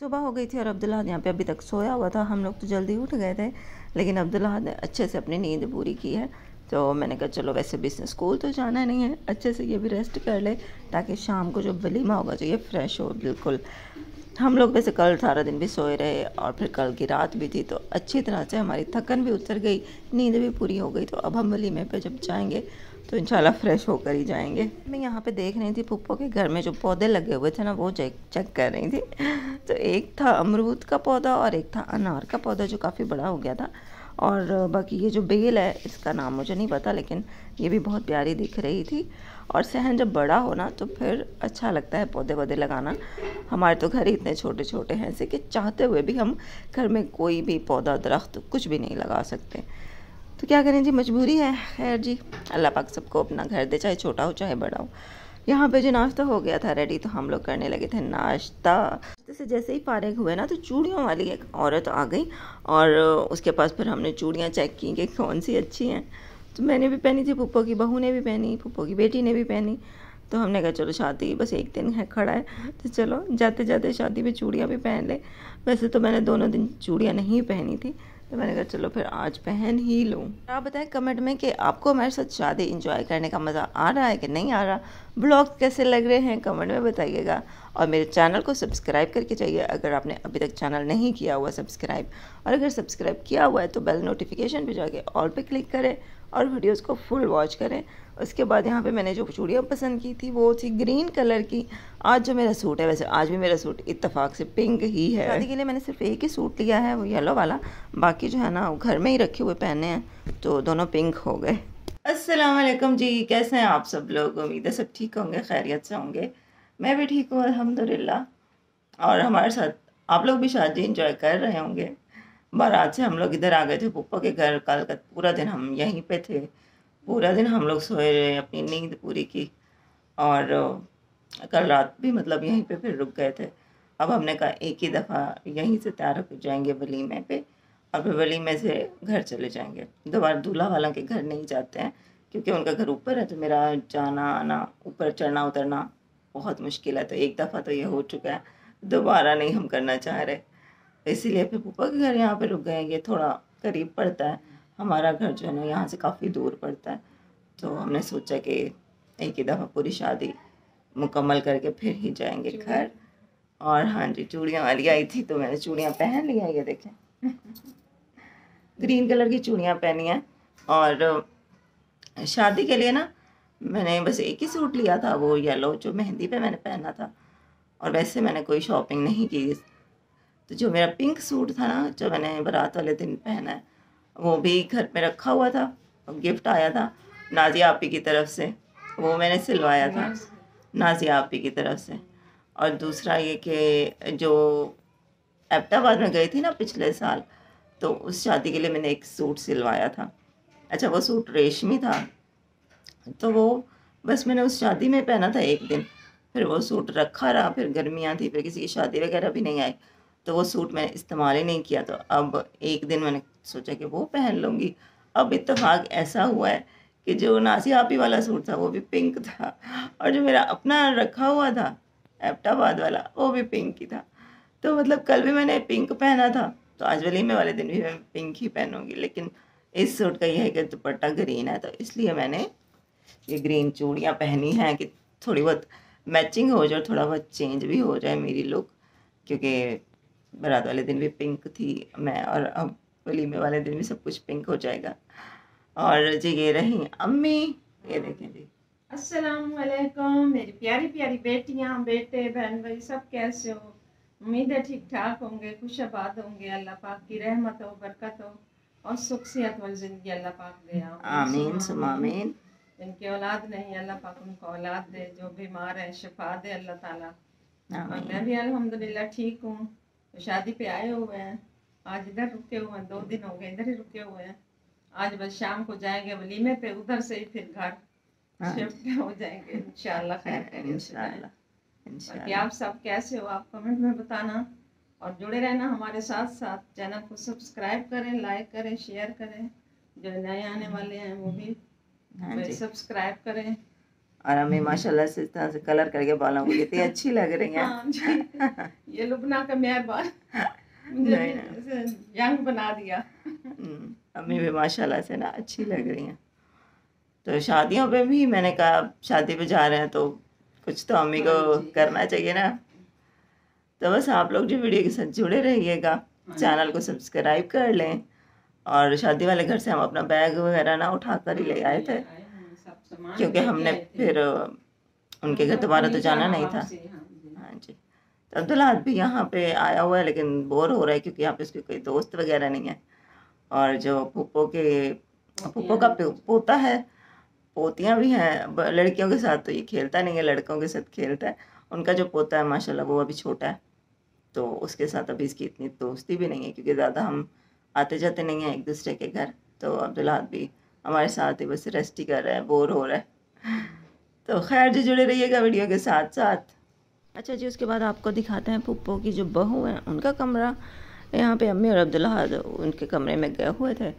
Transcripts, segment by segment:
सुबह हो गई थी और अब्दुल्ला यहाँ पे अभी तक सोया हुआ था। हम लोग तो जल्दी उठ गए थे, लेकिन अब्दुल्ला ने अच्छे से अपनी नींद पूरी की है। तो मैंने कहा चलो वैसे भी इसने स्कूल तो जाना नहीं है, अच्छे से ये भी रेस्ट कर ले ताकि शाम को जो वलीमा होगा जो ये फ्रेश हो बिल्कुल। हम लोग वैसे कल सारा दिन भी सोए रहे और फिर कल की रात भी थी, तो अच्छी तरह से हमारी थकन भी उतर गई, नींद भी पूरी हो गई। तो अब हम वलीमे पे जब जाएंगे तो इंशाल्लाह फ्रेश होकर ही जाएंगे। मैं यहाँ पे देख रही थी पुप्पो के घर में जो पौधे लगे हुए थे ना, वो चेक कर रही थी। तो एक था अमरूद का पौधा और एक था अनार का पौधा जो काफ़ी बड़ा हो गया था। और बाकी ये जो बेल है इसका नाम मुझे नहीं पता, लेकिन ये भी बहुत प्यारी दिख रही थी। और सहन जब बड़ा हो ना तो फिर अच्छा लगता है पौधे वौधे लगाना। हमारे तो घर ही इतने छोटे छोटे हैं ऐसे कि चाहते हुए भी हम घर में कोई भी पौधा दरख्त कुछ भी नहीं लगा सकते। तो क्या करें जी, मजबूरी है। खैर जी, अल्लाह पाक सबको अपना घर दे, चाहे छोटा हो चाहे बड़ा हो। यहाँ पे जो नाश्ता हो गया था रेडी, तो हम लोग करने लगे थे नाश्ता। से जैसे ही फारिग हुए ना तो चूड़ियों वाली एक औरत आ गई और उसके पास फिर हमने चूड़ियाँ चेक की कि कौन सी अच्छी हैं। तो मैंने भी पहनी थी, पुप्पो की बहू ने भी पहनी, पुप्पो की बेटी ने भी पहनी। तो हमने कहा चलो शादी बस एक दिन है खड़ा है, तो चलो जाते जाते शादी में चूड़ियाँ भी पहन ले। वैसे तो मैंने दोनों दिन चूड़ियाँ नहीं पहनी थी, तो मैंने कहा चलो फिर आज पहन ही लूँ। आप बताएं कमेंट में कि आपको हमारे साथ शादी एंजॉय करने का मज़ा आ रहा है कि नहीं आ रहा। ब्लॉग कैसे लग रहे हैं कमेंट में बताइएगा। और मेरे चैनल को सब्सक्राइब करके जाइए अगर आपने अभी तक चैनल नहीं किया हुआ सब्सक्राइब। और अगर सब्सक्राइब किया हुआ है तो बेल नोटिफिकेशन पे जाके ऑल पे क्लिक करें और वीडियोज़ को फुल वॉच करें। उसके बाद यहाँ पे मैंने जो चूड़ियाँ पसंद की थी वो थी ग्रीन कलर की। आज जो मेरा सूट है, वैसे आज भी मेरा सूट इत्तेफाक से पिंक ही है। शादी के लिए मैंने सिर्फ एक ही सूट लिया है, वो येलो वाला। बाकी जो है ना वो घर में ही रखे हुए पहने हैं, तो दोनों पिंक हो गए। अस्सलाम वालेकुम जी, कैसे हैं आप सब लोग? उम्मीद है सब ठीक होंगे, खैरियत से होंगे। मैं भी ठीक हूँ अल्हम्दुलिल्लाह। और हमारे साथ आप लोग भी शादी एंजॉय कर रहे होंगे। बारात से हम लोग इधर आ गए थे पुप्पो के घर। कल का पूरा दिन हम यहीं पे थे, पूरा दिन हम लोग सोए रहे, अपनी नींद पूरी की। और कल रात भी मतलब यहीं पे फिर रुक गए थे। अब हमने कहा एक ही दफ़ा यहीं से तैयार हो जाएंगे वलीमे पे, और फिर वलीमे से घर चले जाएंगे। दोबारा दूल्हा वाला के घर नहीं जाते हैं क्योंकि उनका घर ऊपर है, तो मेरा जाना आना, ऊपर चढ़ना उतरना बहुत मुश्किल है। तो एक दफ़ा तो ये हो चुका है, दोबारा नहीं हम करना चाह रहे। इसीलिए फिर पापा के घर यहाँ पे रुक गए। ये थोड़ा करीब पड़ता है, हमारा घर जो है ना यहाँ से काफ़ी दूर पड़ता है। तो हमने सोचा कि एक ही दफ़ा पूरी शादी मुकम्मल करके फिर ही जाएंगे घर। और हाँ जी, चूड़ियाँ वाली आई थी तो मैंने चूड़ियाँ पहन ली हैं, ये देखें। ग्रीन कलर की चूड़ियाँ पहनी हैं। और शादी के लिए ना मैंने बस एक ही सूट लिया था, वो येलो जो मेहंदी पे मैंने पहना था। और वैसे मैंने कोई शॉपिंग नहीं की। तो जो मेरा पिंक सूट था ना, जो मैंने बारात वाले दिन पहना है, वो भी घर में रखा हुआ था। गिफ्ट आया था नाजिया आपी की तरफ से, वो मैंने सिलवाया था नाजिया आपी की तरफ से। और दूसरा ये कि जो एबटाबाद में गई थी ना पिछले साल, तो उस शादी के लिए मैंने एक सूट सिलवाया था। अच्छा, वो सूट रेशमी था, तो वो बस मैंने उस शादी में पहना था एक दिन, फिर वो सूट रखा रहा। फिर गर्मियाँ थी, फिर किसी की शादी वगैरह भी नहीं आई, तो वो सूट मैंने इस्तेमाल ही नहीं किया। तो अब एक दिन मैंने सोचा कि वो पहन लूँगी। अब इत्तेफाक ऐसा हुआ है कि जो नासिया आपी वाला सूट था वो भी पिंक था, और जो मेरा अपना रखा हुआ था एबटाबाद वाला वो भी पिंक ही था। तो मतलब कल भी मैंने पिंक पहना था, तो आज वलीमे वाले दिन भी मैं पिंक ही पहनूंगी। लेकिन इस सूट का यह है कि दुपट्टा ग्रीन है, तो इसलिए मैंने ये ग्रीन चूड़ियाँ पहनी हैं कि थोड़ी बहुत मैचिंग हो जाए, थोड़ा बहुत चेंज भी हो जाए मेरी लुक। क्योंकि बारात वाले दिन भी पिंक थी मैं, और अब वलीमे वाले दिन भी सब कुछ पिंक हो जाएगा। और जी ये रही अम्मी, ये देखें जी। अस्सलाम वालेकुम मेरी प्यारी प्यारी बेटियां, बेटे, बहन भाई, सब कैसे हो? उम्मीद है ठीक ठाक होंगे, खुशआबाद होंगे। अल्लाह पाक की रहमत हो, बरकत हो और सुख सेहत वाली जिंदगी अल्लाह पाक दे। आमीन सुम्मा आमीन। जिनकी औलाद नहीं अल्लाह पाक उनको औलाद दे, जो बीमार है शिफा दे अल्लाह ताला। और मैं भी अल्हम्दुलिल्लाह ठीक हूँ। तो शादी पे आए हुए हैं, आज इधर रुके हुए हैं, 2 दिन हो गए इधर ही रुके हुए हैं। आज बस शाम को जाएंगे वलीमे पे, उधर से ही फिर घर शिफ्ट हो जाएंगे इंशाल्लाह। खैर खैरियत से जाएं। बाकी आप सब कैसे हो, आप कमेंट में बताना और जुड़े रहना हमारे साथ साथ। चैनल को सब्सक्राइब करें, लाइक करें, शेयर करें। जो नए आने वाले हैं वो भी सब्सक्राइब करें। और अम्मी माशाल्लाह से इस तरह से कलर करके बालों को कितनी अच्छी लग रही हैं। हाँ जी, ये लुबना का मेहरबान मुझे यंग बना दिया। अम्मी भी माशाल्लाह से ना अच्छी लग रही हैं। तो शादियों पे भी मैंने कहा शादी पे जा रहे हैं तो कुछ तो अम्मी को करना चाहिए ना। तो बस आप लोग जो वीडियो के साथ जुड़े रहिएगा, चैनल को सब्सक्राइब कर लें। और शादी वाले घर से हम अपना बैग वगैरह ना उठा कर ही ले आए थे, क्योंकि हमने फिर उनके घर दोबारा तो जाना नहीं था। हाँ जी। तो अब्दुल्ला भी यहाँ पे आया हुआ है, लेकिन बोर हो रहा है क्योंकि यहाँ पे उसके कोई दोस्त वगैरह नहीं है। और जो फूफो का पोता है, पोतियाँ भी हैं, लड़कियों के साथ तो ये खेलता नहीं है, लड़कों के साथ खेलता है। उनका जो पोता है माशाल्लाह वो अभी छोटा है, तो उसके साथ अभी इसकी इतनी दोस्ती भी नहीं है, क्योंकि ज़्यादा हम आते जाते नहीं हैं एक दूसरे के घर। तो अब्दुल्ला भी हमारे साथ ही बस रेस्ट ही कर रहा है, बोर हो रहा है। तो खैर जी, जुड़े रहिएगा वीडियो के साथ साथ। अच्छा जी, उसके बाद आपको दिखाते हैं फूफो की जो बहू है उनका कमरा। यहाँ पे अम्मी और अब्दुल्ला उनके कमरे में गए हुए थे,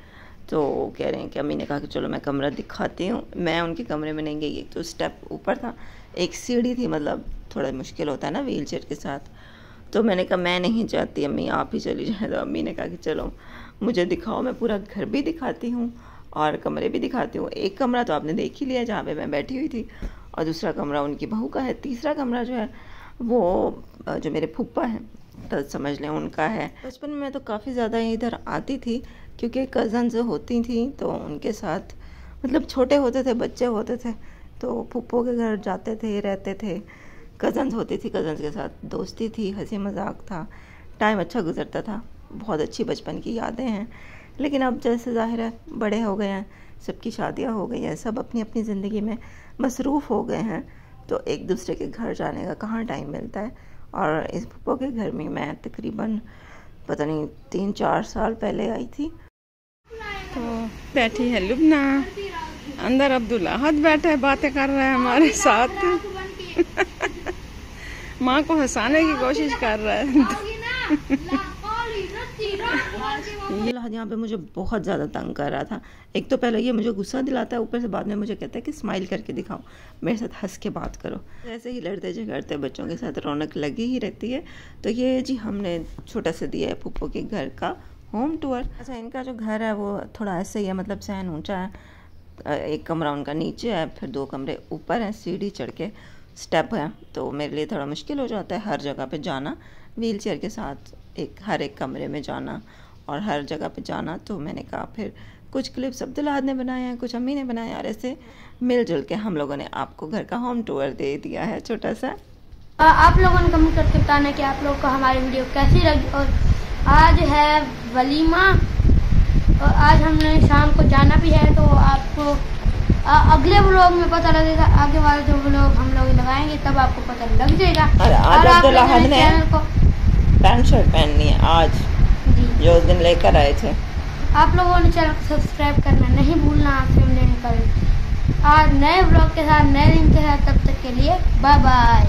तो कह रहे हैं कि अम्मी ने कहा कि चलो मैं कमरा दिखाती हूँ। मैं उनके कमरे में नहीं गई, एक तो स्टेप ऊपर था, एक सीढ़ी थी, मतलब थोड़ा मुश्किल होता है ना व्हील चेयर के साथ। तो मैंने कहा मैं नहीं चाहती अम्मी, आप ही चली जाए। तो अम्मी ने कहा कि चलो मुझे दिखाओ, मैं पूरा घर भी दिखाती हूँ और कमरे भी दिखाती हूँ। एक कमरा तो आपने देख ही लिया जहाँ पे मैं बैठी हुई थी, और दूसरा कमरा उनकी बहू का है। तीसरा कमरा जो है वो जो मेरे फूफा हैं तो समझ लें उनका है। बचपन में तो काफ़ी ज़्यादा इधर आती थी, क्योंकि कज़न्स होती थी तो उनके साथ, मतलब छोटे होते थे, बच्चे होते थे तो फूफो के घर जाते थे, रहते थे। कज़न्स होती थी, कज़न्स के साथ दोस्ती थी, हंसी मजाक था, टाइम अच्छा गुजरता था। बहुत अच्छी बचपन की यादें हैं। लेकिन अब जैसे ज़ाहिर है बड़े हो गए हैं, सबकी शादियाँ हो गई हैं, सब अपनी अपनी ज़िंदगी में मसरूफ़ हो गए हैं, तो एक दूसरे के घर जाने का कहाँ टाइम मिलता है। और इस फूफो के घर में मैं तकरीबन पता नहीं 3-4 साल पहले आई थी। तो बैठी है लुबना, अंदर अब्दुल्ला बैठा है, बातें कर रहा है हमारे साथ। माँ को हंसाने की कोशिश कर रहा है। ये लहद यहाँ पे मुझे बहुत ज़्यादा तंग कर रहा था। एक तो पहले ये मुझे गुस्सा दिलाता है, ऊपर से बाद में मुझे कहता है कि स्माइल करके दिखाओ, मेरे साथ हंस के बात करो। ऐसे ही लड़ते झगड़ते बच्चों के साथ रौनक लगी ही रहती है। तो ये जी हमने छोटा सा दिया है फूफो के घर का होम टूर। अच्छा, इनका जो घर है वो थोड़ा ऐसे ही है, मतलब सहन ऊँचा है। एक कमरा उनका नीचे है, फिर 2 कमरे ऊपर हैं, सीढ़ी चढ़ के स्टेप है, तो मेरे लिए थोड़ा मुश्किल हो जाता है हर जगह पे जाना, व्हील चेयर के साथ हर एक कमरे में जाना और हर जगह पे जाना। तो मैंने कहा फिर कुछ क्लिप्स अब्दुल्ला ने बनाए हैं, कुछ अम्मी ने बनाए, और ऐसे मिलजुल के हम लोगों ने आपको घर का होम टूर दे दिया है छोटा सा। आप लोगों ने कमेंट करके बताना कि आप लोग को हमारी वीडियो कैसी लगी। और आज है वलीमा, और आज हमने शाम को जाना भी है, तो आपको अगले व्लॉग में पता लगेगा। आगे वाले जो व्लॉग हम लोग लगाएंगे तब आपको पता लग जाएगा। और अब्दुल्ला ने पैंट शर्ट पहननी है आज, जो उस दिन लेकर आए थे। आप लोगों ने चैनल को सब्सक्राइब करना नहीं भूलना। आपसे मिलने का आज नए व्लॉग के साथ, नए दिन के साथ, तब तक के लिए बाय बाय।